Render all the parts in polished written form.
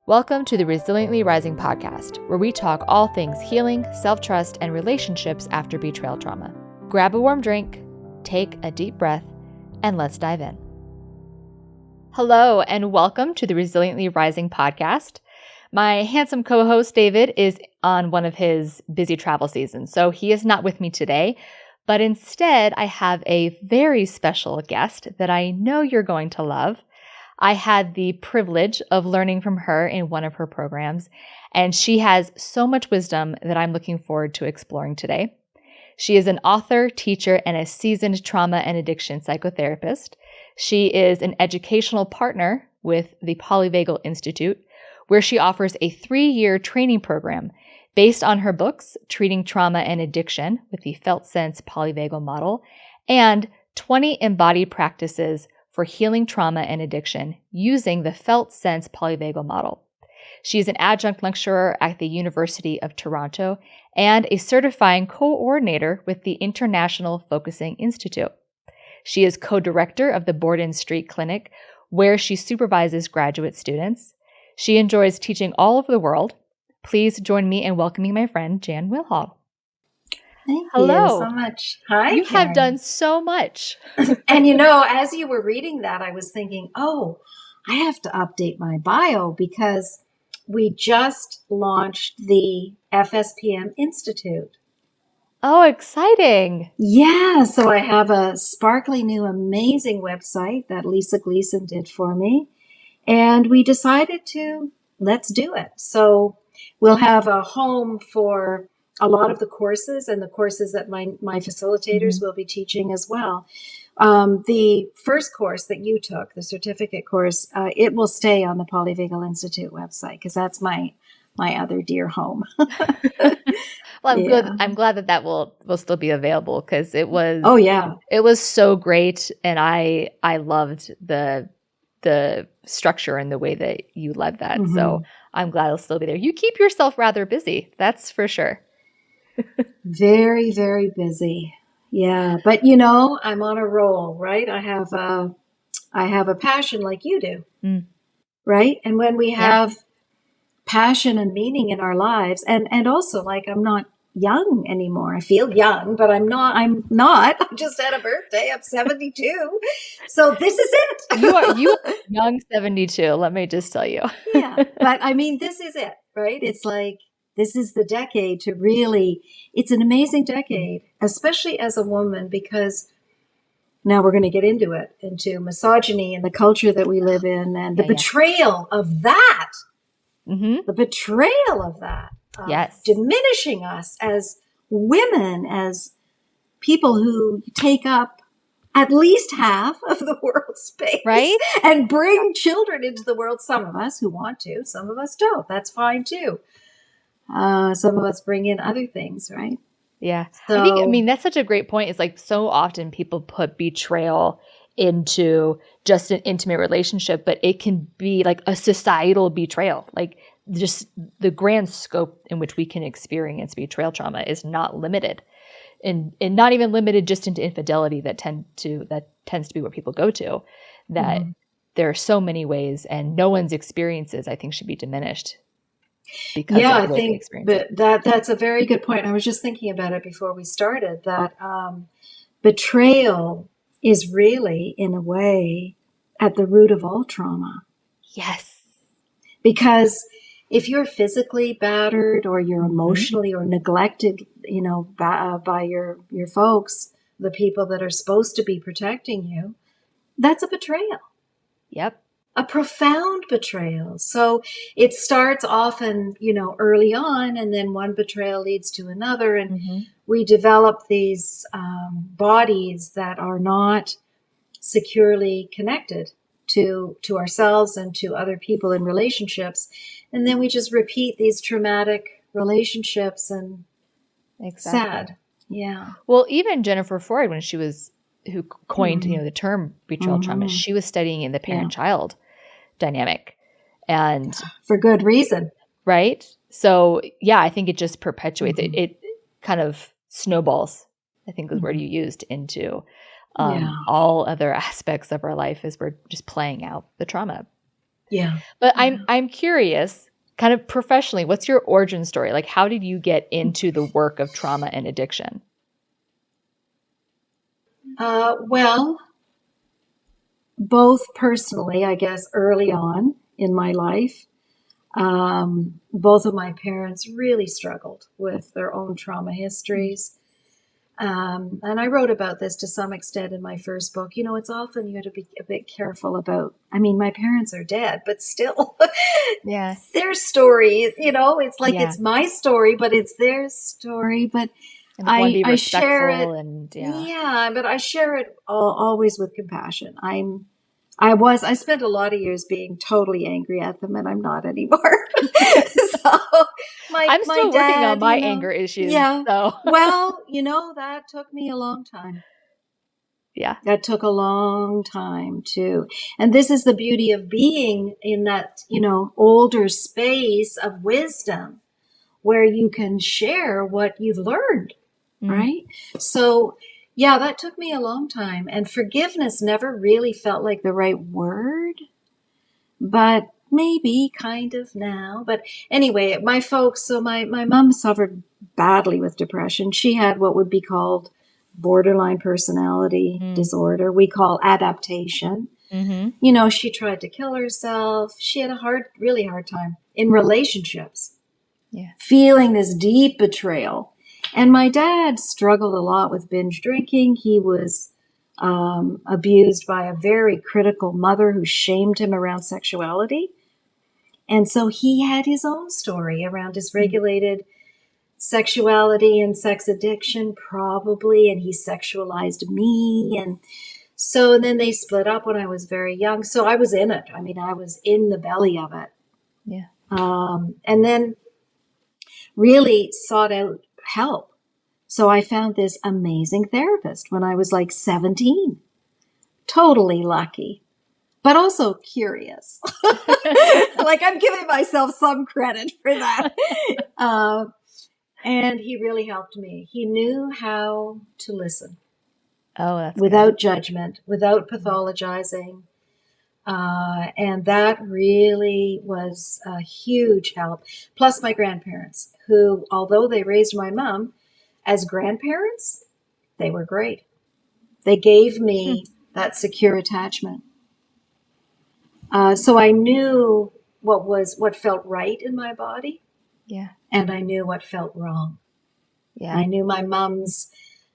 Welcome to the Resiliently Rising podcast, where we talk all things healing, self-trust, and relationships after betrayal trauma. Grab a warm drink, take a deep breath, and let's dive in. Hello, and welcome to the Resiliently Rising podcast. My handsome co-host, David, is on one of his busy travel seasons, so he is not with me today, but instead I have a very special guest that I know you're going to love. I had the privilege of learning from her in one of her programs, and she has so much wisdom that I'm looking forward to exploring today. She is an author, teacher, and a seasoned trauma and addiction psychotherapist. She is an educational partner with the Polyvagal Institute, where she offers a 3-year training program based on her books, Treating Trauma and Addiction with the Felt Sense Polyvagal Model, and 20 embodied practices for healing trauma and addiction using the Felt Sense Polyvagal Model. She is an adjunct lecturer at the University of Toronto and a certifying coordinator with the International Focusing Institute. She is co-director of the Borden Street Clinic, where she supervises graduate students. She enjoys teaching all over the world. Please join me in welcoming my friend, Jan Winhall. Thank Hello. you so much. Hi, You Karen. have done so much. And as you were reading that, I was thinking, I have to update my bio because we just launched the FSPM Institute. Oh, exciting. Yeah, so I have a sparkly new amazing website that Lisa Gleason did for me. And we decided let's do it. So we'll have a home for a lot of the courses and the courses that my facilitators will be teaching as well. The first course that you took, the certificate course, it will stay on the Polyvagal Institute website because that's my other dear home. Well, I'm glad that will still be available because it was. Oh yeah, it was so great, and I loved the structure and the way that you led that. Mm-hmm. So I'm glad it'll still be there. You keep yourself rather busy, that's for sure. Very, very busy. Yeah, but I'm on a roll, right? I have a passion like you do, right? And when we have passion and meaning in our lives, and also like I'm not young anymore. I feel young, but I'm not. I just had a birthday. I'm 72, so this is it. You are young 72. Let me just tell you. Yeah, but I mean, this is it, right? It's like. This is the decade to really, it's an amazing decade, especially as a woman, because now we're going to get into misogyny and the culture that we live in and the betrayal of that. Mm-hmm. The betrayal of that. Yes. Diminishing us as women, as people who take up at least half of the world's space. Right? And bring children into the world. Some of us who want to, some of us don't. That's fine too. Some of us bring in other things, right? Yeah. So, I mean, that's such a great point. It's like so often people put betrayal into just an intimate relationship, but it can be like a societal betrayal. Like just the grand scope in which we can experience betrayal trauma is not limited and not even limited just into infidelity that tends to be where people go to, that there are so many ways and no one's experiences, I think, should be diminished. I think that's a very good point. I was just thinking about it before we started, that betrayal is really, in a way, at the root of all trauma. Yes. Because if you're physically battered or you're emotionally or neglected, by your folks, the people that are supposed to be protecting you, that's a betrayal. Yep. A profound betrayal. So it starts often, early on, and then one betrayal leads to another. And we develop these bodies that are not securely connected to ourselves and to other people in relationships. And then we just repeat these traumatic relationships and sad. Yeah. Well, even Jennifer Freud, who coined, the term betrayal trauma, she was studying in the parent-child dynamic, and for good reason, right? So I think it just perpetuates it kind of snowballs, I think is the word you used, into all other aspects of our life as we're just playing out the trauma. Yeah. But I'm curious, kind of professionally, what's your origin story? Like, how did you get into the work of trauma and addiction? Well, both personally, I guess, early on in my life, both of my parents really struggled with their own trauma histories. And I wrote about this to some extent in my first book. You know, it's often you have to be a bit careful about, I mean, my parents are dead, but still, Yeah. their story, you know, it's like Yeah. it's my story, but it's their story. But And you want to be I share it. respectful and Yeah, but I share it always with compassion. I spent a lot of years being totally angry at them, and I'm not anymore. So I'm my still working on dad, my anger issues. yeah. So Well, you know, that took me a long time. yeah. That took a long time too. And this is the beauty of being in that, you know, older space of wisdom where you can share what you've learned, right? So, yeah, that took me a long time. And forgiveness never really felt like the right word, but maybe kind of now. But anyway, my folks, so my mom suffered badly with depression. She had what would be called borderline personality disorder. We call adaptation. Mm-hmm. You know, she tried to kill herself. She had a really hard time in relationships. Yeah. Feeling this deep betrayal. And my dad struggled a lot with binge drinking. He was abused by a very critical mother who shamed him around sexuality. And so he had his own story around dysregulated sexuality and sex addiction, probably, and he sexualized me. And so then they split up when I was very young. So I was in it. I mean, I was in the belly of it. Yeah. And then really sought out help. So I found this amazing therapist when I was like 17. Totally lucky, but also curious. Like I'm giving myself some credit for that. And he really helped me. He knew how to listen. Oh, that's without good. judgment, without pathologizing. And that really was a huge help. Plus my grandparents, who, although they raised my mom as grandparents, they were great. They gave me that secure attachment. So I knew what felt right in my body. Yeah. And I knew what felt wrong. Yeah. I knew my mom's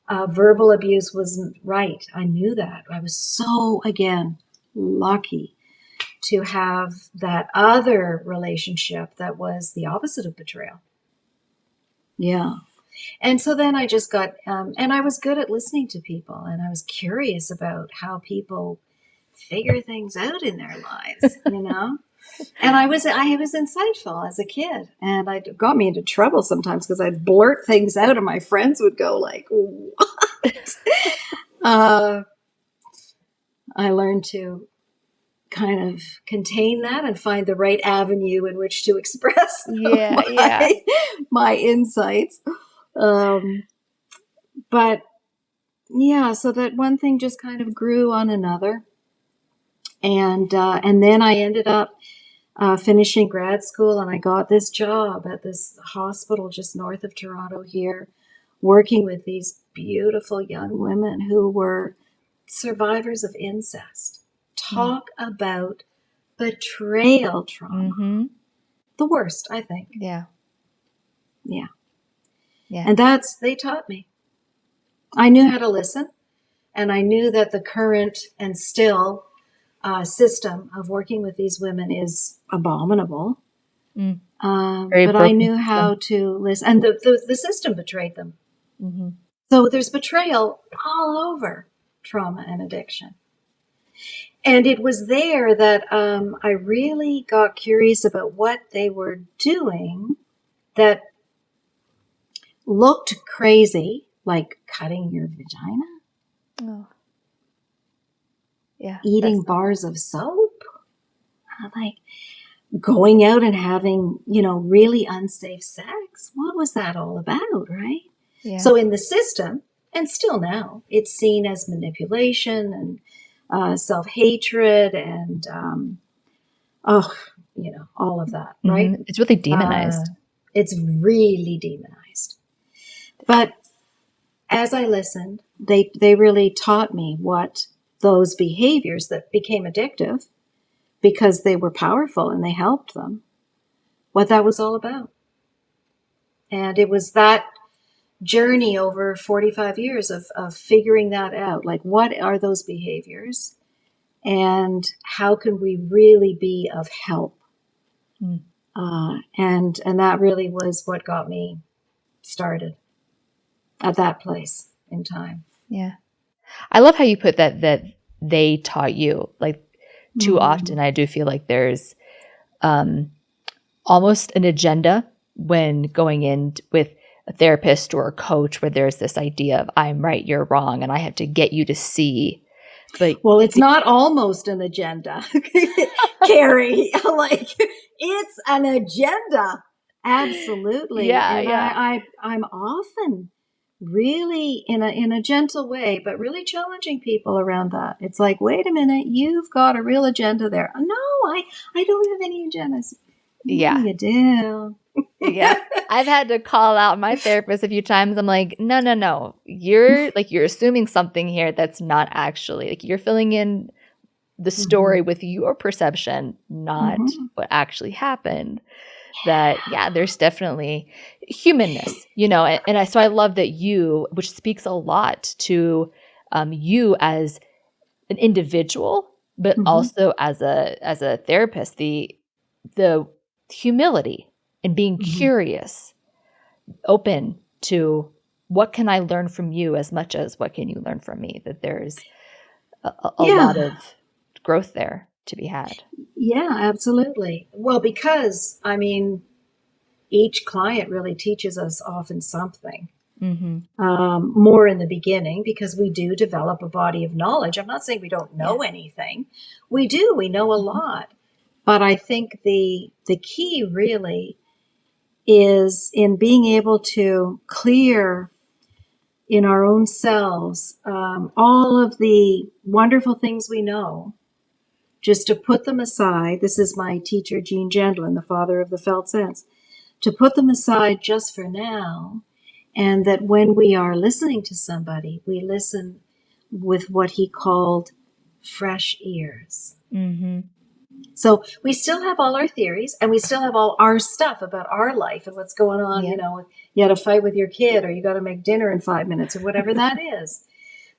verbal abuse wasn't right. I knew that. I was so, again, lucky to have that other relationship that was the opposite of betrayal. Yeah. And so then I just got, and I was good at listening to people, and I was curious about how people figure things out in their lives, you know? And I was insightful as a kid, and it got me into trouble sometimes because I'd blurt things out, and my friends would go like, "What?" I learned to kind of contain that and find the right avenue in which to express my insights. But yeah, so that one thing just kind of grew on another, and then I ended up finishing grad school, and I got this job at this hospital just north of Toronto here, working with these beautiful young women who were survivors of incest. Talk about betrayal trauma. Mm-hmm. The worst, I think. Yeah. Yeah. Yeah. And they taught me. I knew how to listen, and I knew that the current and still system of working with these women is abominable. But I knew how to listen, and the system betrayed them. Mm-hmm. So there's betrayal all over trauma and addiction. And it was there that I really got curious about what they were doing that looked crazy, like cutting your vagina. Oh. Yeah. Eating bars of soap. Like going out and having, really unsafe sex. What was that all about, right? Yeah. So in the system, and still now, it's seen as manipulation and self-hatred and Oh, all of that, right? It's really demonized. It's really demonized. But as I listened, they really taught me what those behaviors that became addictive because they were powerful and they helped them, what that was all about. And it was that journey over 45 years of figuring that out. Like, what are those behaviors and how can we really be of help? And that really was what got me started at that place in time. Yeah. I love how you put that they taught you. Like, too often I do feel like there's almost an agenda when going in with a therapist or a coach, where there's this idea of I'm right, you're wrong, and I have to get you to see. But well, it's not almost an agenda, Carrie. Like, it's an agenda. Absolutely. Yeah, and yeah. I'm often really in a gentle way, but really challenging people around that. It's like, wait a minute, you've got a real agenda there. No, I don't have any agendas. Yeah. You do. Yeah. I've had to call out my therapist a few times. I'm like, no. You're assuming something here that's not actually, like, you're filling in the story with your perception, not what actually happened. That, there's definitely humanness, so I love that you, which speaks a lot to you as an individual, but also as a therapist, the humility and being curious, open to what can I learn from you as much as what can you learn from me, that there's a lot of growth there to be had. Yeah, absolutely. Well, because, each client really teaches us often something. More in the beginning, because we do develop a body of knowledge. I'm not saying we don't know anything. We do. We know a lot. But I think the key really is in being able to clear in our own selves all of the wonderful things we know, just to put them aside. This is my teacher, Gene Gendlin, the father of the Felt Sense, to put them aside just for now. And that when we are listening to somebody, we listen with what he called fresh ears. So we still have all our theories and we still have all our stuff about our life and what's going on. You had a fight with your kid, or you got to make dinner in 5 minutes, or whatever that is.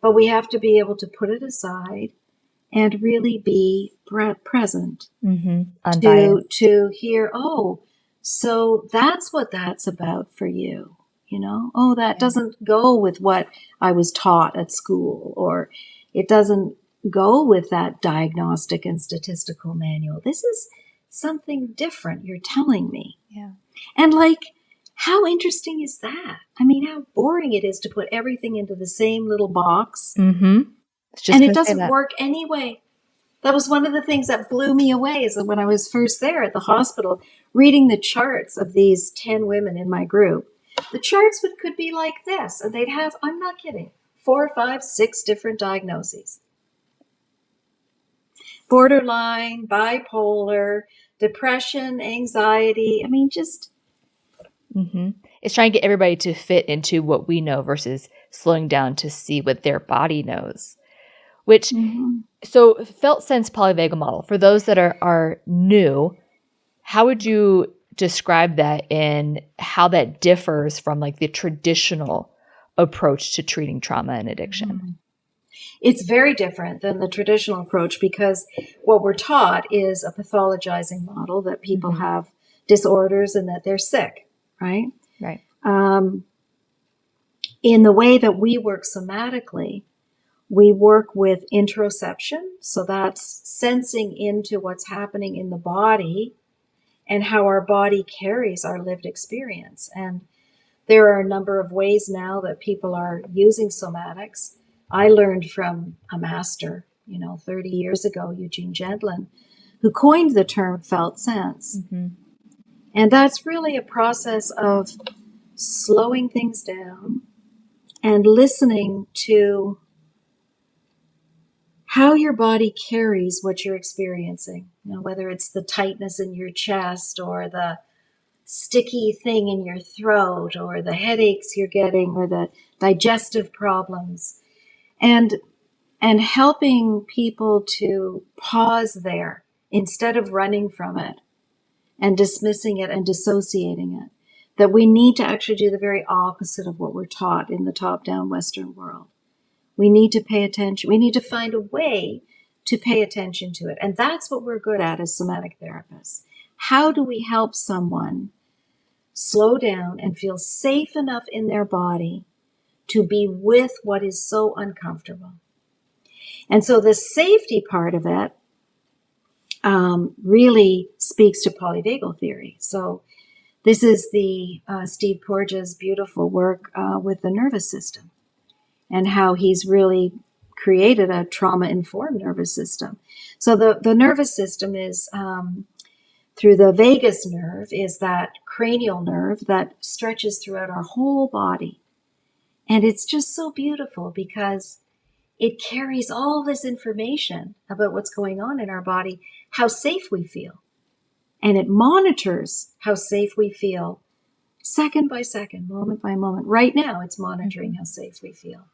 But we have to be able to put it aside and really be present to hear, oh, so that's what that's about for you. Oh, that doesn't go with what I was taught at school, or it doesn't go with that diagnostic and statistical manual. This is something different you're telling me. Yeah. And how interesting is that? How boring it is to put everything into the same little box. And it doesn't work anyway. That was one of the things that blew me away, is that when I was first there at the hospital, reading the charts of these 10 women in my group, the charts could be like this, and they'd have, I'm not kidding, 4, 5, 6 different diagnoses. Borderline, bipolar, depression, anxiety. Just... It's trying to get everybody to fit into what we know versus slowing down to see what their body knows. Which, so Felt Sense Polyvagal Model, for those that are new, how would you describe that and how that differs from the traditional approach to treating trauma and addiction? It's very different than the traditional approach, because what we're taught is a pathologizing model, that people have disorders and that they're sick, right? Right. In the way that we work somatically, we work with interoception. So that's sensing into what's happening in the body and how our body carries our lived experience. And there are a number of ways now that people are using somatics. I learned from a master, 30 years ago, Eugene Gendlin, who coined the term felt sense. And that's really a process of slowing things down and listening to how your body carries what you're experiencing. You know, whether it's the tightness in your chest or the sticky thing in your throat or the headaches you're getting or the digestive problems, and helping people to pause there instead of running from it and dismissing it and dissociating it. That we need to actually do the very opposite of what we're taught in the top-down Western world. We need to pay attention. We need to find a way to pay attention to it. And that's what we're good at as somatic therapists. How do we help someone slow down and feel safe enough in their body to be with what is so uncomfortable? And so the safety part of it really speaks to polyvagal theory. So this is the Steve Porges' beautiful work with the nervous system and how he's really created a trauma-informed nervous system. So the nervous system is, through the vagus nerve, is that cranial nerve that stretches throughout our whole body. And it's just so beautiful because it carries all this information about what's going on in our body, how safe we feel. And it monitors how safe we feel second by second, moment by moment. Right now, it's monitoring how safe we feel.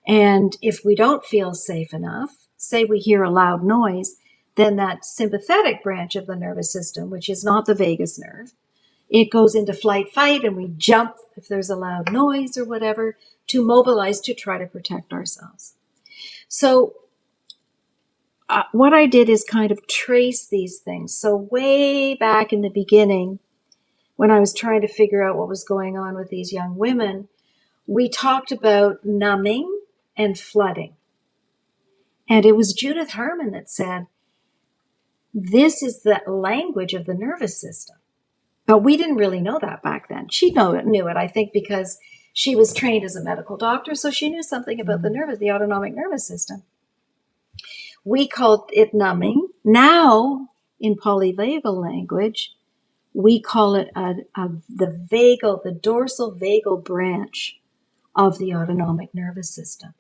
And if we don't feel safe enough, say we hear a loud noise, then that sympathetic branch of the nervous system, which is not the vagus nerve, it goes into flight, fight, and we jump if there's a loud noise or whatever to mobilize to try to protect ourselves. So what I did is kind of trace these things. So way back in the beginning, when I was trying to figure out what was going on with these young women, we talked about numbing and flooding. And it was Judith Harmon that said, this is the language of the nervous system. But we didn't really know that back then. She knew it, I think, because she was trained as a medical doctor, so she knew something about the autonomic nervous system. We called it numbing. Now, in polyvagal language, we call it the dorsal vagal branch of the autonomic nervous system.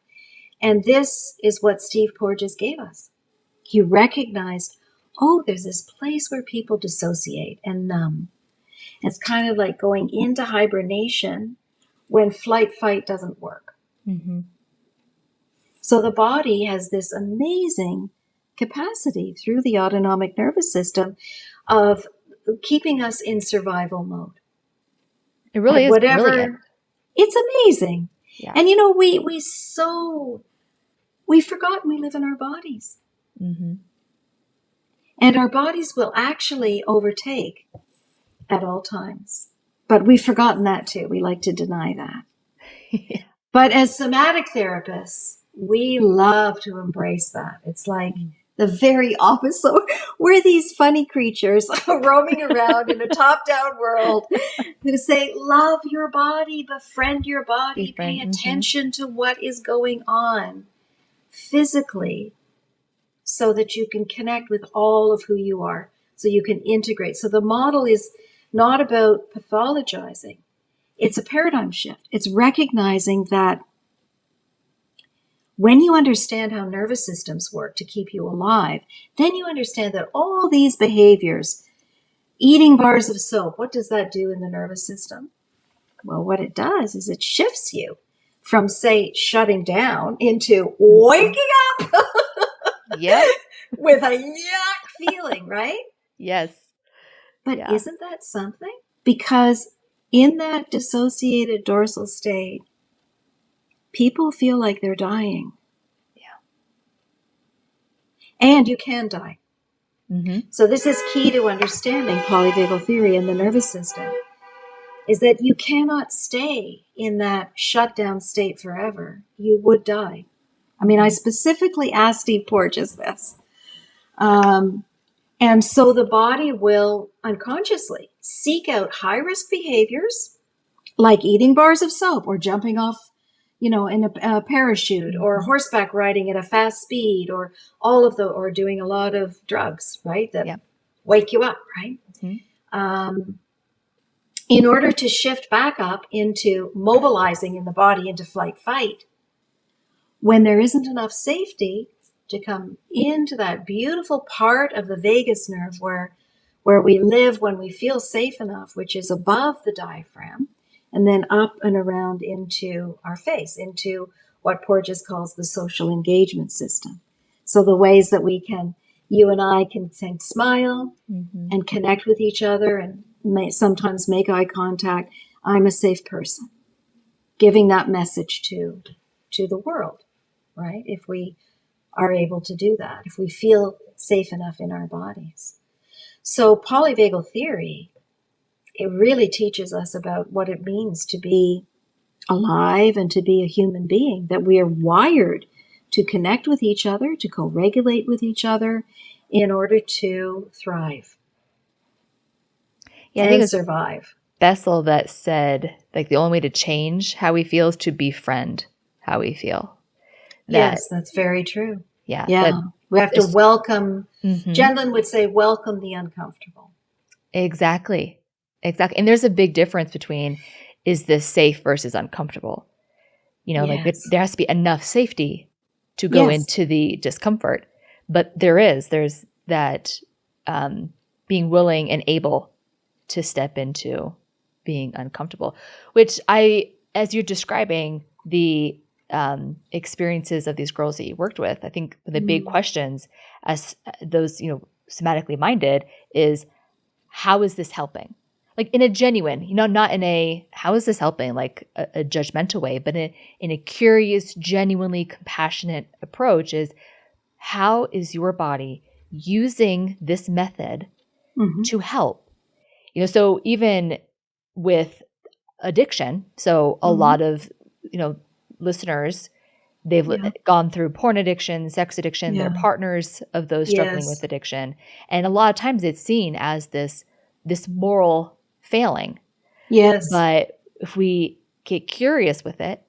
And this is what Steve Porges gave us. He recognized, there's this place where people dissociate and numb. It's kind of like going into hibernation when flight, fight doesn't work. Mm-hmm. So the body has this amazing capacity through the autonomic nervous system of keeping us in survival mode. It really is brilliant. It's amazing. Yeah. And we've forgotten we live in our bodies. Mm-hmm. And our bodies will actually overtake at all times. But we've forgotten that too. We like to deny that. Yeah. But as somatic therapists, we love to embrace that. It's like the very opposite. We're these funny creatures roaming around in a top-down world who say, love your body, befriend your body, pay attention to what is going on physically so that you can connect with all of who you are, so you can integrate. So the model is not about pathologizing. It's a paradigm shift. It's recognizing that when you understand how nervous systems work to keep you alive, then you understand that all these behaviors, eating bars of soap, what does that do in the nervous system? Well, what it does is it shifts you from, say, shutting down into waking up. Yep. With a yuck feeling, right? Yes. But isn't that something? Because in that dissociated dorsal state, people feel like they're dying. Yeah. And you can die. Mm-hmm. So this is key to understanding polyvagal theory and the nervous system, is that you cannot stay in that shutdown state forever. You would die. I mean, I specifically asked Steve Porges this. And so the body will unconsciously seek out high-risk behaviors like eating bars of soap or jumping off, in a parachute or horseback riding at a fast speed or or doing a lot of drugs, right? That wake you up, right? Mm-hmm. In order to shift back up into mobilizing in the body into flight, fight, when there isn't enough safety, to come into that beautiful part of the vagus nerve where we live when we feel safe enough, which is above the diaphragm, and then up and around into our face, into what Porges calls the social engagement system. So the ways that you and I can smile and connect with each other and sometimes make eye contact. I'm a safe person. Giving that message to the world, right? If we are able to do that, if we feel safe enough in our bodies. So polyvagal theory, it really teaches us about what it means to be alive and to be a human being, that we are wired to connect with each other, to co-regulate with each other in order to thrive and survive. Bessel that said, like, the only way to change how we feel is to befriend how we feel. Yes, that's very true. Yeah. Yeah. We have to welcome, Jan would say, welcome the uncomfortable. Exactly. And there's a big difference between, is this safe versus uncomfortable? Like there has to be enough safety to go into the discomfort. But there's that being willing and able to step into being uncomfortable, which as you're describing the experiences of these girls that you worked with, I think the big questions as those, somatically minded is, how is this helping? Like in a genuine, not in a, how is this helping? Like a judgmental way, but in a curious, genuinely compassionate approach is, how is your body using this method to help? So even with addiction, so a lot of, listeners, they've gone through porn addiction, sex addiction, they're partners of those struggling with addiction. And a lot of times it's seen as this moral failing. Yes. But if we get curious with it,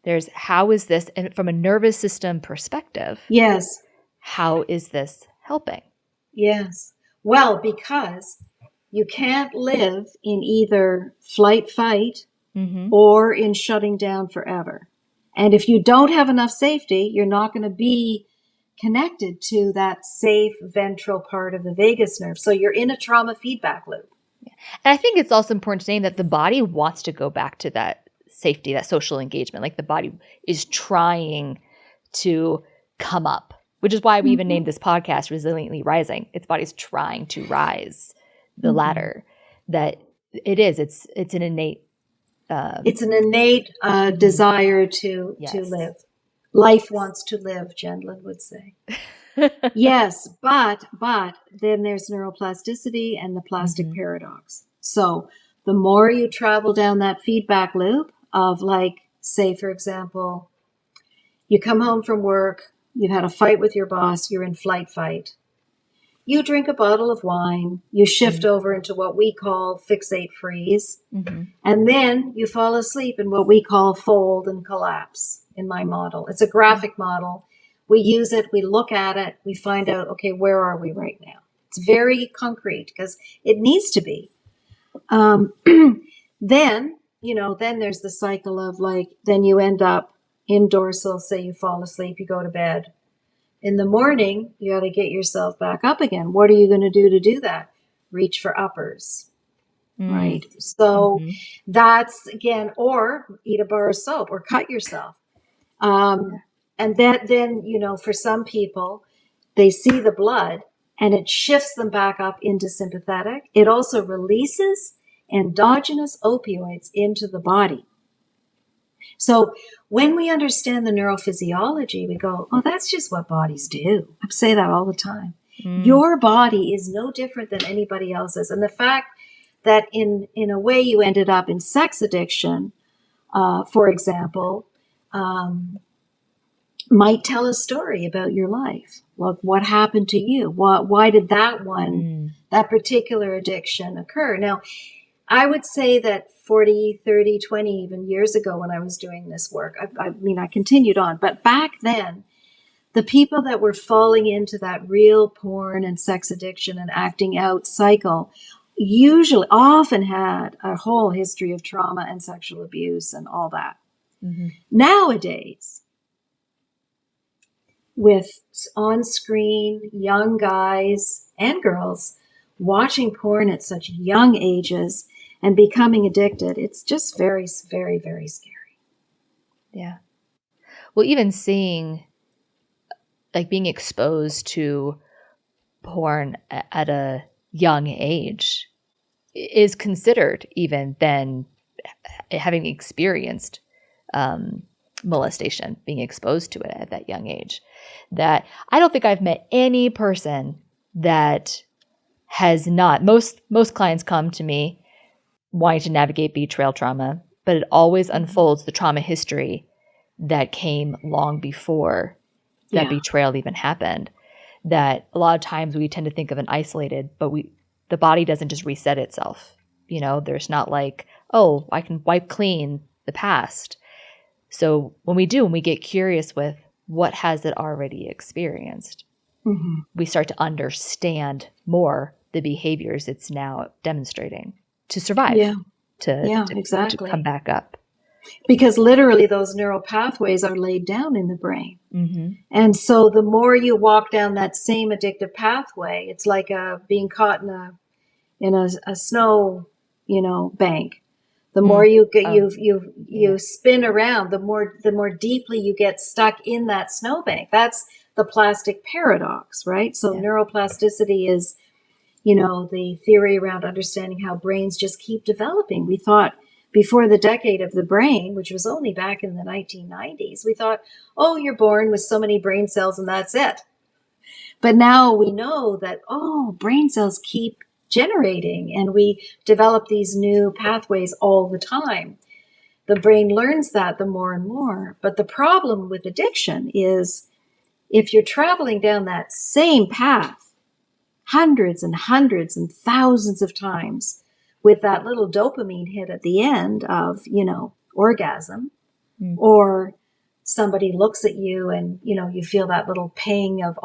there's, how is this, and from a nervous system perspective, how is this helping? Yes. Well, because you can't live in either flight, fight, or in shutting down forever. And if you don't have enough safety, you're not going to be connected to that safe ventral part of the vagus nerve. So you're in a trauma feedback loop. And I think it's also important to name that the body wants to go back to that safety, that social engagement. Like the body is trying to come up, which is why we even named this podcast Resiliently Rising. Its body's trying to rise the ladder. That it's an innate desire to live. Life wants to live, Gendlin would say. Yes, but then there's neuroplasticity and the plastic paradox. So the more you travel down that feedback loop of, like, say, for example, you come home from work, you've had a fight with your boss, you're in flight fight. You drink a bottle of wine, you shift over into what we call fixate freeze, and then you fall asleep in what we call fold and collapse in my model. It's a graphic model. We use it, we look at it, we find out, okay, where are we right now? It's very concrete because it needs to be. Then there's the cycle of, like, then you end up in dorsal, say you fall asleep, you go to bed. In the morning, you got to get yourself back up again. What are you going to do that? Reach for uppers, right? So that's, again, or eat a bar of soap or cut yourself. And then, for some people, they see the blood and it shifts them back up into sympathetic. It also releases endogenous opioids into the body. So when we understand the neurophysiology, we go, oh, that's just what bodies do. I say that all the time. Your body is no different than anybody else's. And the fact that in a way you ended up in sex addiction, for example, might tell a story about your life. Like, what happened to you? Why did that particular addiction occur? Now, I would say that 40, 30, 20 even years ago when I was doing this work, I continued on, but back then, the people that were falling into that real porn and sex addiction and acting out cycle often had a whole history of trauma and sexual abuse and all that. Nowadays, with on-screen young guys and girls watching porn at such young ages and becoming addicted. It's just very, very, very scary. Yeah. Well, even seeing, like, being exposed to porn at a young age is considered even than having experienced molestation, being exposed to it at that young age. That I don't think I've met any person that has not. Most clients come to me wanting to navigate betrayal trauma, but it always unfolds the trauma history that came long before that betrayal even happened. That a lot of times we tend to think of an isolated, but the body doesn't just reset itself. You know, there's not like, oh, I can wipe clean the past. So when we get curious with what has it already experienced, we start to understand more the behaviors it's now demonstrating to survive, to come back up. Because literally those neural pathways are laid down in the brain. And so the more you walk down that same addictive pathway, it's like being caught in a snow, bank. The more you spin around, the more deeply you get stuck in that snowbank. That's the plastic paradox, right? So neuroplasticity is, the theory around understanding how brains just keep developing. We thought before the decade of the brain, which was only back in the 1990s, we thought, oh, you're born with so many brain cells and that's it. But now we know that, brain cells keep generating, and we develop these new pathways all the time. The brain learns that the more and more. But the problem with addiction is if you're traveling down that same path hundreds and hundreds and thousands of times with that little dopamine hit at the end of, orgasm, or somebody looks at you and, you feel that little ping of,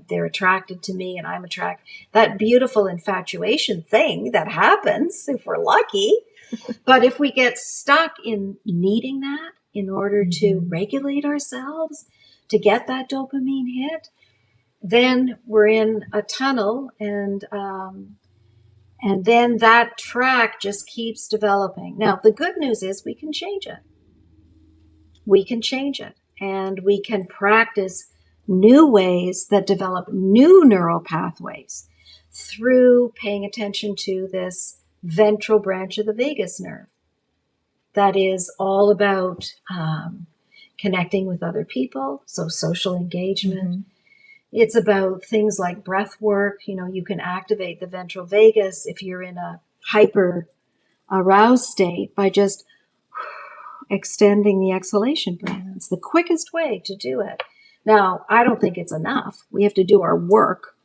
they're attracted to me and I'm attracted. That beautiful infatuation thing that happens if we're lucky. But if we get stuck in needing that in order to regulate ourselves, to get that dopamine hit, then we're in a tunnel, and then that track just keeps developing. Now, the good news is we can change it. We can change it, and we can practice new ways that develop new neural pathways through paying attention to this ventral branch of the vagus nerve that is all about connecting with other people, so social engagement. It's about things like breath work. You can activate the ventral vagus if you're in a hyper aroused state by just extending the exhalation breath. It's the quickest way to do it. Now, I don't think it's enough. We have to do our work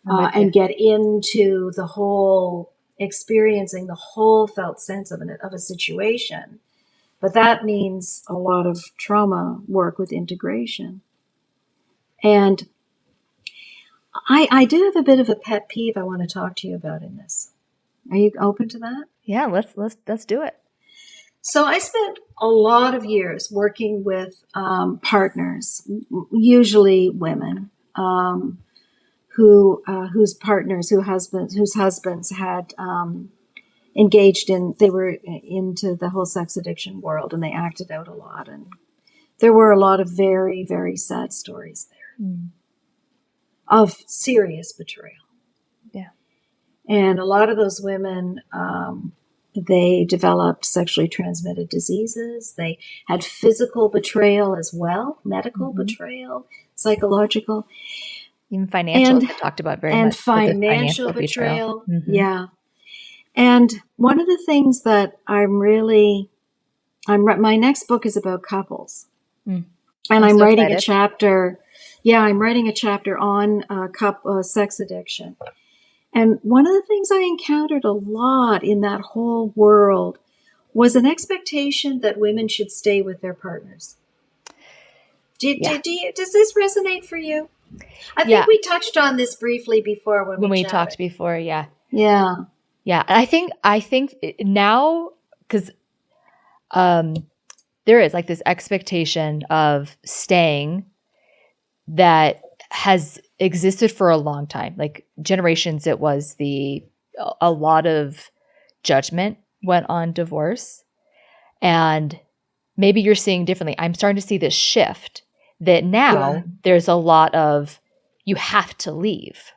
and get into the whole, experiencing the whole felt sense of a situation. But that means a lot of trauma work with integration. And I do have a bit of a pet peeve I want to talk to you about in this. Are you open to that? Yeah, let's do it. So I spent a lot of years working with partners, usually women, whose husbands had engaged in, they were into the whole sex addiction world, and they acted out a lot. And there were a lot of very, very sad stories there of serious betrayal. Yeah. And a lot of those women, they developed sexually transmitted diseases. They had physical betrayal as well, medical betrayal, psychological. Even financial, they talked about very much. And financial betrayal. Yeah. And one of the things that my next book is about couples. And I'm writing a chapter. Yeah, I'm writing a chapter on sex addiction. And one of the things I encountered a lot in that whole world was an expectation that women should stay with their partners. Does this resonate for you? I think we touched on this briefly before when we talked before. Yeah. Yeah. Yeah. I think now, because there is like this expectation of staying that has existed for a long time, like generations. It was a lot of judgment went on divorce, and maybe you're seeing differently. I'm starting to see this shift that now Good. there's a lot of, you have to leave.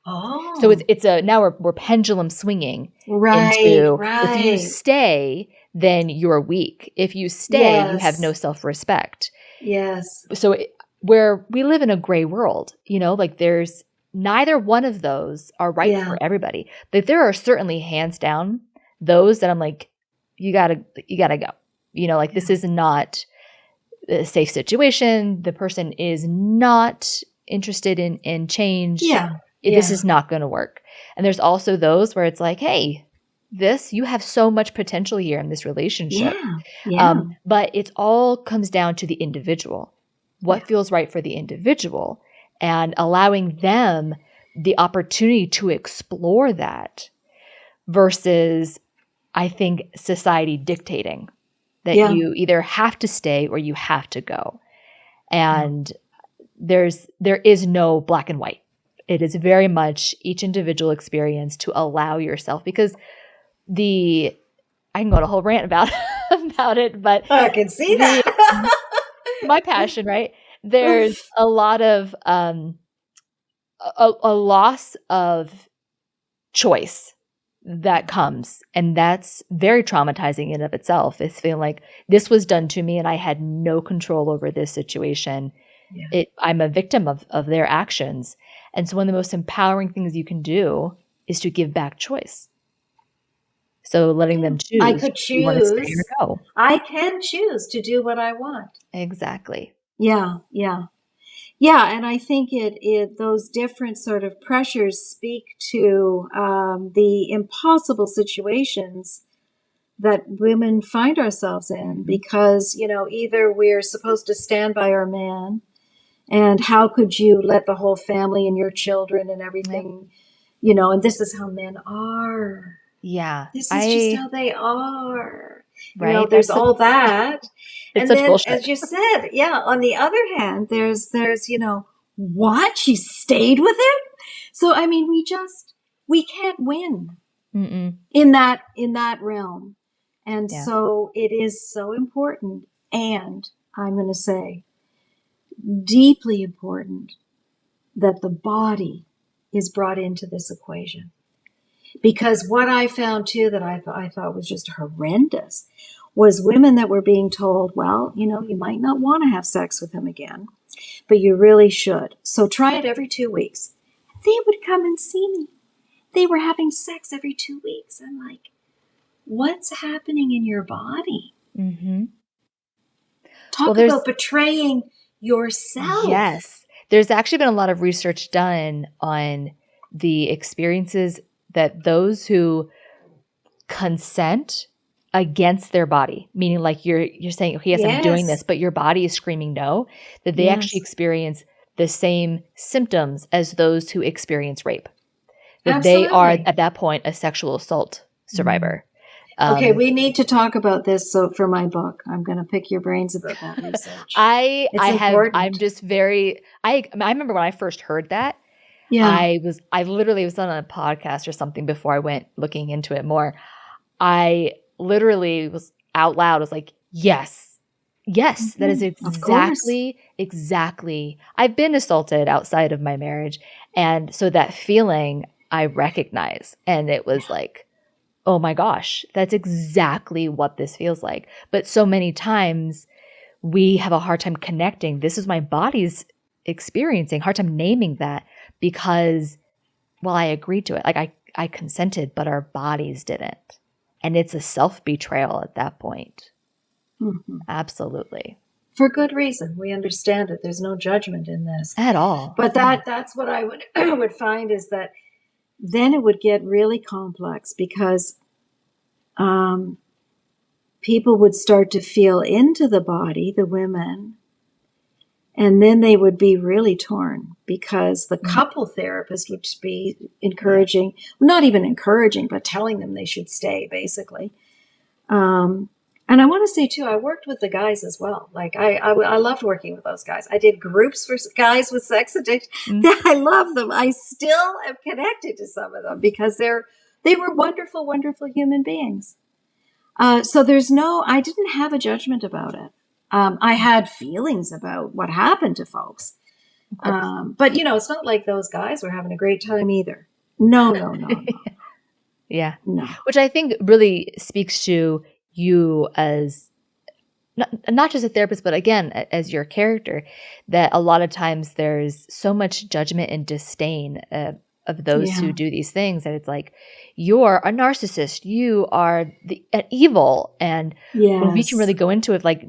Oh. So it's now we're pendulum swinging Right, into, if you right. stay, then you're weak. If you stay, you have Yes. no self-respect. Yes. So where we live in a gray world, like there's neither one of those are right Yeah. for everybody. Like there are certainly hands down those that I'm like, you gotta go. Like this is not a safe situation. The person is not interested in change. Yeah. This is not going to work. And there's also those where it's like, hey, you have so much potential here in this relationship. Yeah. But it all comes down to the individual. What feels right for the individual, and allowing them the opportunity to explore that versus, I think, society dictating that you either have to stay or you have to go. And there is no black and white. It is very much each individual experience to allow yourself, because I can go on a whole rant about it, but I can see that. my passion, right? There's a lot of a loss of choice that comes, and that's very traumatizing in and of itself. It's feeling like this was done to me and I had no control over this situation. I'm a victim of their actions. And so one of the most empowering things you can do is to give back choice. So letting them choose. I could choose. You want to stay or go. I can choose to do what I want. Exactly. Yeah. And I think those different sort of pressures speak to the impossible situations that women find ourselves in, because, either we're supposed to stand by our man, and how could you let the whole family and your children and everything, and this is how men are. Yeah. This is just how they are. Right. There's all that. It's and such then, bullshit. as you said, on the other hand, there's, what? She stayed with him? So, I mean, we can't win in that realm. And so it is so important. And I'm going to say, deeply important, that the body is brought into this equation. Because what I found too, that I thought was just horrendous, was women that were being told, well, you might not want to have sex with him again, but you really should. So try it every 2 weeks. They would come and see me. They were having sex every 2 weeks. I'm like, what's happening in your body? Mm-hmm. Talk about betraying yourself. Yes. There's actually been a lot of research done on the experiences that those who consent against their body, meaning like you're saying, okay, yes, I'm doing this, but your body is screaming no, that they actually experience the same symptoms as those who experience rape. That they are at that point a sexual assault survivor. Okay, we need to talk about this. So for my book, I'm going to pick your brains about that research. I remember when I first heard that. Yeah. I literally was on a podcast or something before I went looking into it more. I literally was out loud. I was like, yes, that is exactly. I've been assaulted outside of my marriage. And so that feeling I recognize. And it was like, oh my gosh, that's exactly what this feels like. But so many times we have a hard time connecting. This is my body's experiencing, hard time naming that, because, well, I agreed to it. Like I consented, but our bodies didn't. And it's a self-betrayal at that point. Mm-hmm. Absolutely. For good reason. We understand it. There's no judgment in this. At all. But that's what I would find, is that then it would get really complex, because people would start to feel into the body, the women, and then they would be really torn, because the couple therapist would be not even encouraging, but telling them they should stay, basically. And I want to say too, I worked with the guys as well. Like I loved working with those guys. I did groups for guys with sex addiction. I love them. I still am connected to some of them because they were wonderful, wonderful human beings. So I didn't have a judgment about it. I had feelings about what happened to folks. But it's not like those guys were having a great time either. No. Yeah. No. Which I think really speaks to you as not just a therapist, but again, as your character, that a lot of times there's so much judgment and disdain of those who do these things. And it's like, you're a narcissist, you are an evil. And when we can really go into it, like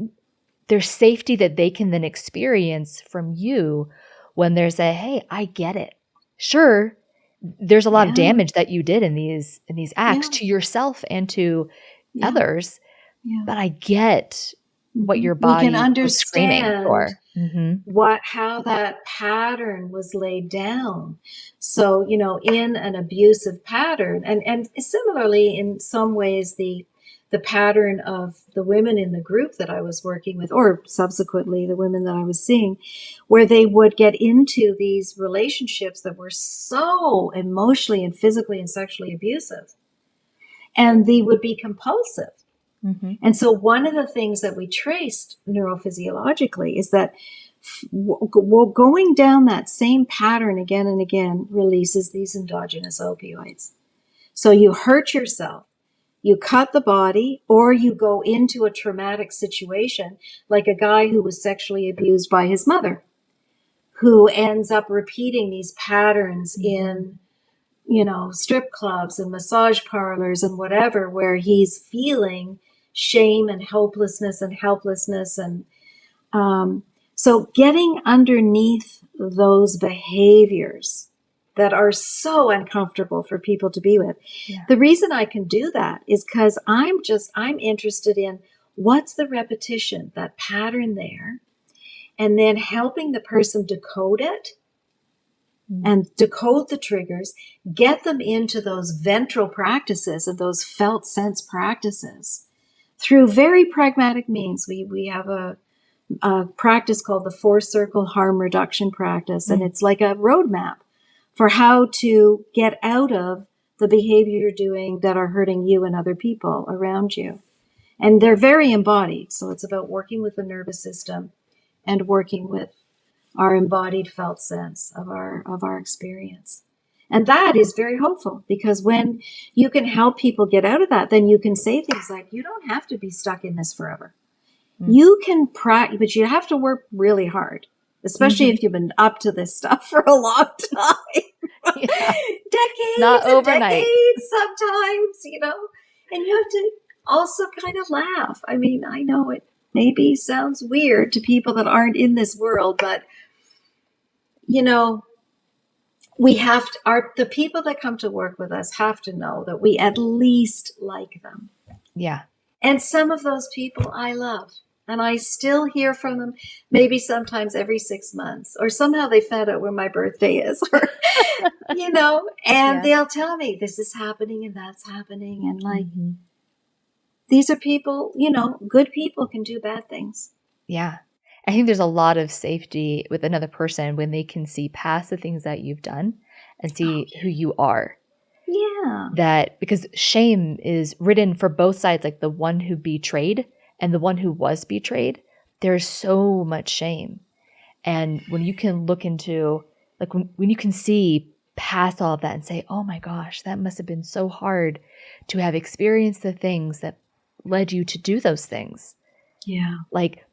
there's safety that they can then experience from you when there's hey, I get it. Sure, there's a lot of damage that you did in these acts to yourself and to others, but I get what your body was screaming for. How that pattern was laid down. So, in an abusive pattern, and similarly, in some ways, the pattern of the women in the group that I was working with, or subsequently the women that I was seeing, where they would get into these relationships that were so emotionally and physically and sexually abusive, and they would be compulsive. And so one of the things that we traced neurophysiologically is that going down that same pattern again and again releases these endogenous opioids. So you hurt yourself, you cut the body, or you go into a traumatic situation, like a guy who was sexually abused by his mother, who ends up repeating these patterns in strip clubs and massage parlors and whatever, where he's feeling shame and hopelessness and helplessness. And so getting underneath those behaviors that are so uncomfortable for people to be with. The reason I can do that is because I'm interested in what's the repetition, that pattern there, and then helping the person decode it and decode the triggers, get them into those ventral practices and those felt sense practices through very pragmatic means. We have a practice called the 4-circle harm reduction practice, and it's like a roadmap for how to get out of the behavior you're doing that are hurting you and other people around you. And they're very embodied. So it's about working with the nervous system and working with our embodied felt sense of our experience. And that is very hopeful, because when you can help people get out of that, then you can say things like, you don't have to be stuck in this forever. You can practice, but you have to work really hard, especially if you've been up to this stuff for a long time. Decades, not overnight. Decades sometimes, and you have to also kind of laugh. I mean, I know it maybe sounds weird to people that aren't in this world, but we have to, the people that come to work with us have to know that we at least like them. Yeah. And some of those people I love, and I still hear from them maybe sometimes every 6 months, or somehow they found out where my birthday is, or, and they'll tell me this is happening and that's happening. And like, these are people, good people can do bad things. Yeah. I think there's a lot of safety with another person when they can see past the things that you've done and see who you are. Yeah. That because shame is written for both sides, like the one who betrayed and the one who was betrayed. There's so much shame. And when you can look into, like when you can see past all of that and say, oh my gosh, that must have been so hard to have experienced the things that led you to do those things. Yeah. Like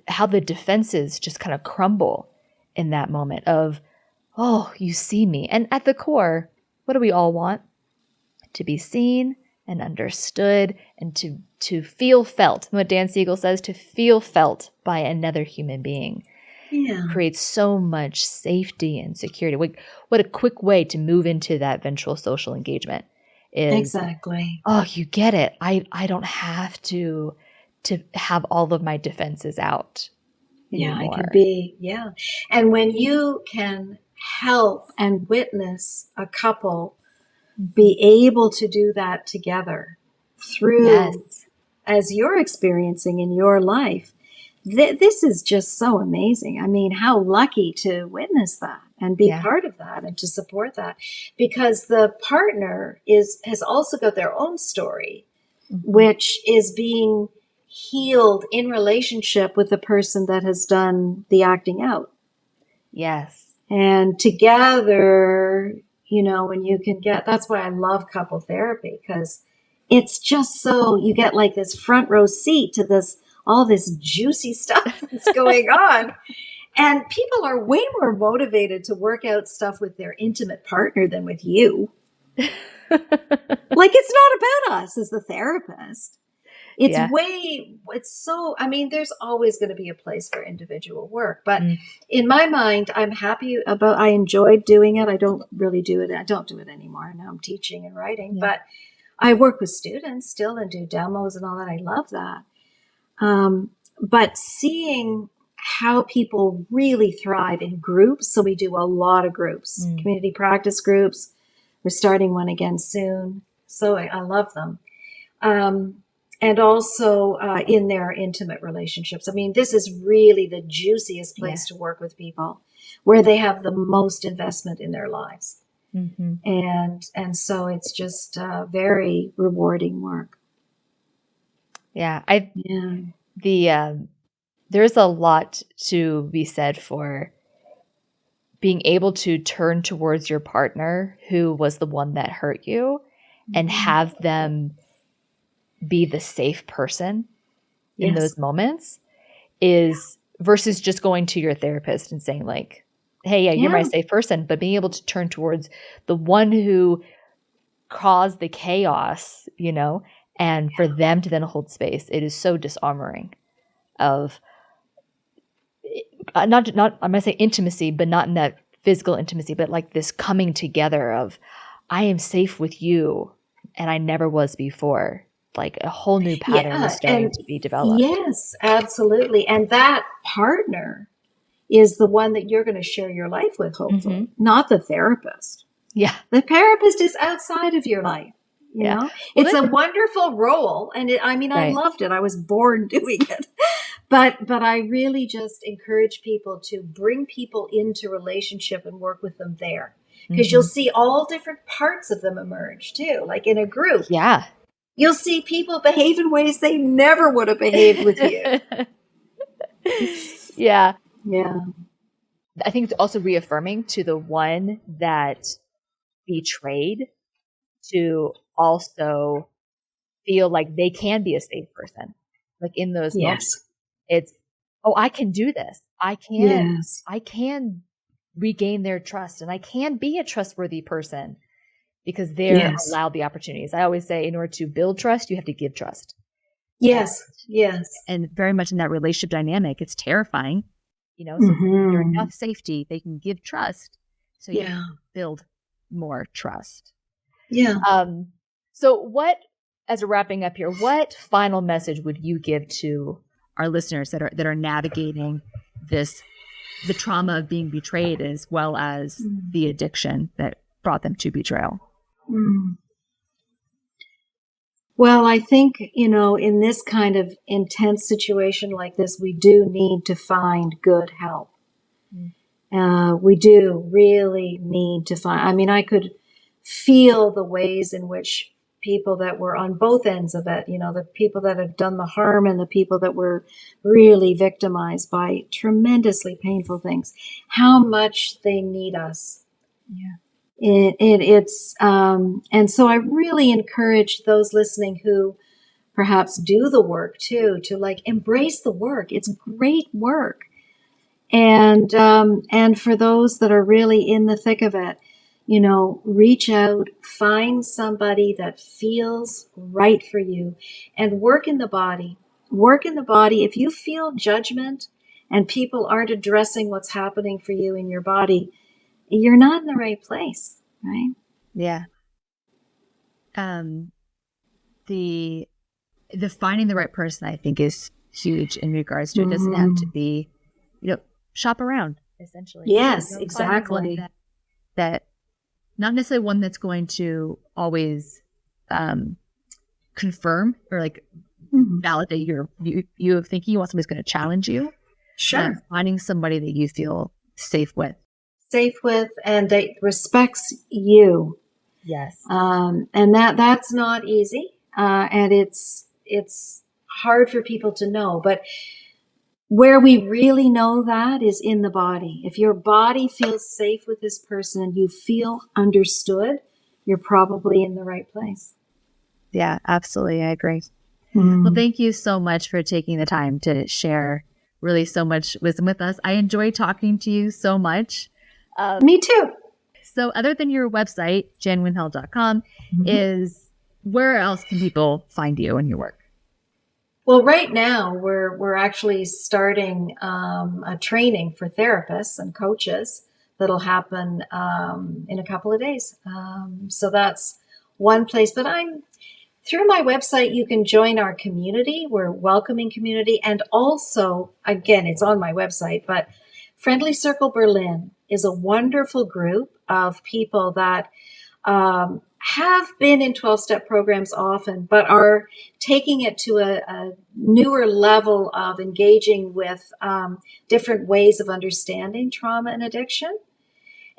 how the defenses just kind of crumble in that moment of, oh, you see me. And at the core, what do we all want? To be seen and understood and to feel felt. What Dan Siegel says, to feel felt by another human being. Creates so much safety and security. What a quick way to move into that ventral social engagement is. Exactly. Oh, you get it. I don't have to have all of my defenses out anymore. I could be. Yeah. And when you can help and witness a couple be able to do that together through as you're experiencing in your life, this is just so amazing. I mean, how lucky to witness that and be part of that and to support that, because the partner has also got their own story, which is being healed in relationship with the person that has done the acting out. Yes. And together, when you can that's why I love couple therapy, because it's just so you get like this front row seat to all this juicy stuff that's going on. And people are way more motivated to work out stuff with their intimate partner than with you. Like, it's not about us as the therapist. There's always going to be a place for individual work. But in my mind, I enjoyed doing it. I don't really do it. I don't do it anymore. Now I'm teaching and writing, but I work with students still and do demos and all that. I love that. But seeing how people really thrive in groups. So we do a lot of groups, community practice groups. We're starting one again soon. So I love them. And also in their intimate relationships. I mean, this is really the juiciest place to work with people, where they have the most investment in their lives. And so it's just very rewarding work. Yeah. There's a lot to be said for being able to turn towards your partner who was the one that hurt you and have them be the safe person in those moments, is versus just going to your therapist and saying like, hey, you're my safe person, but being able to turn towards the one who caused the chaos, and for them to then hold space. It is so disarmoring of not I'm going to say intimacy, but not in that physical intimacy, but like this coming together of, I am safe with you and I never was before. Like a whole new pattern is starting to be developed. Yes, absolutely. And that partner is the one that you're going to share your life with, hopefully, not the therapist. Yeah. The therapist is outside of your life. You know, well, it's a wonderful role. And I loved it. I was born doing it. But I really just encourage people to bring people into relationship and work with them there, because you'll see all different parts of them emerge too. Like in a group. Yeah. You'll see people behave in ways they never would have behaved with you. Yeah. Yeah. I think it's also reaffirming to the one that betrayed to also feel like they can be a safe person. Like in those moments, it's, I can do this. I can regain their trust, and I can be a trustworthy person because they're allowed the opportunities. I always say in order to build trust, you have to give trust. Yes. And very much in that relationship dynamic, it's terrifying. So there's enough safety, they can give trust. So you build more trust. Yeah. So what, as a wrapping up here, what final message would you give to our listeners that are navigating the trauma of being betrayed, as well as the addiction that brought them to betrayal? Well, I think, in this kind of intense situation like this, we do need to find good help. We do really need to find, I could feel the ways in which people that were on both ends of it, the people that have done the harm and the people that were really victimized by tremendously painful things, how much they need us. Yeah. And so I really encourage those listening who perhaps do the work too, to like embrace the work. It's great work. And for those that are really in the thick of it, reach out, find somebody that feels right for you, and work in the body. Work in the body. If you feel judgment and people aren't addressing what's happening for you in your body, you're not in the right place, right? Yeah. The finding the right person, I think, is huge in regards to it. Doesn't have to be, shop around, essentially. Yes, exactly. That not necessarily one that's going to always confirm or like validate you thinking you want somebody who's going to challenge you. Sure. And finding somebody that you feel safe with. And that respects you. Yes. And that's not easy. And it's hard for people to know, but where we really know that is in the body. If your body feels safe with this person and you feel understood, you're probably in the right place. Yeah, absolutely. I agree. Well, thank you so much for taking the time to share really so much wisdom with us. I enjoy talking to you so much. Me too. So other than your website, janwinhall.com, is where else can people find you and your work? Well, right now we're actually starting a training for therapists and coaches that'll happen in a couple of days. So that's one place. But through my website, you can join our community. We're a welcoming community. And also, again, it's on my website, but Friendly Circle Berlin is a wonderful group of people that have been in 12-step programs often, but are taking it to a newer level of engaging with different ways of understanding trauma and addiction.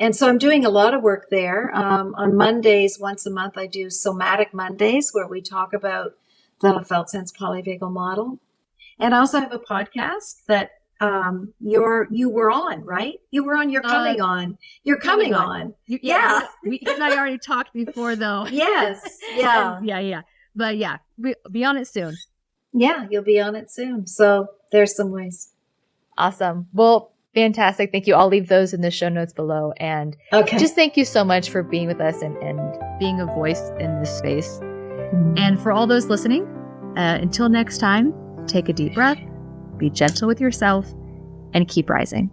And so I'm doing a lot of work there. On Mondays, once a month, I do Somatic Mondays, where we talk about the Felt Sense Polyvagal model. And I also have a podcast that you were on, right? You were on. You're coming on. You're coming on. Yeah. You and I already talked before, though. Yes. Yeah. Yeah. But yeah, we'll be on it soon. Yeah, you'll be on it soon. So there's some ways. Awesome. Well, fantastic. Thank you. I'll leave those in the show notes below. And just thank you so much for being with us and being a voice in this space. And for all those listening, until next time, take a deep breath, be gentle with yourself, and keep rising.